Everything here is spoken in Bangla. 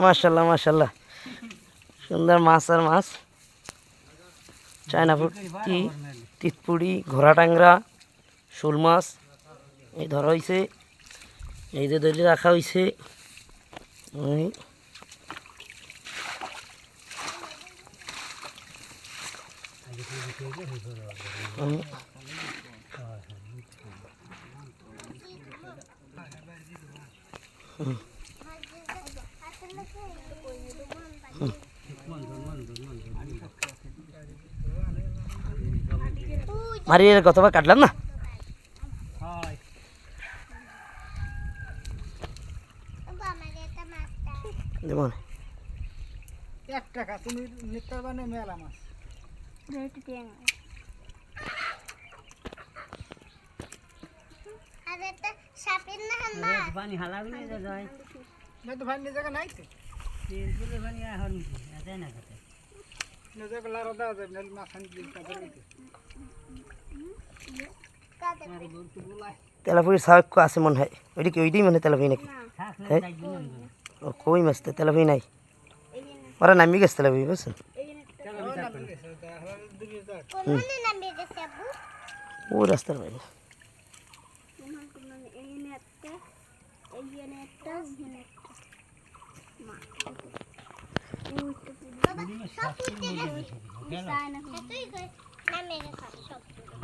মাশাল্লাহ মাশাল্লাহ, সুন্দর মাছ আর মাছ। চায়না পুঁটি, তিতপুড়ি, ঘোড়া ট্যাংরা, শোল মাছ এই ধরা হয়েছে, এই যে ধরে রাখা হয়েছে। মারিয়ে কতবার কাটলাম না, যেমন 1 টাকা তুমি নিতে পারবে মেলা মাছ। পানি হালাবি না যায় না তো ভাই জায়গা নাই তো, তেল তুলে পানি এখন যায় না খেতে। জায়গা লারা দেওয়া যাবে না, মাছ আনি দিন তা করে দিতে। তেলাপুরির সাহায্য আছে মনে হয়, ওইটা কি ওইটাই মনে হয় তেলাপুরি নাকি? হ্যাঁ ও কই মাছ তো তেলাপুরি নাই, ওরা নামি গেছে তেলাপুরি বুঝছেন। ও রাস্তার বাইরে সব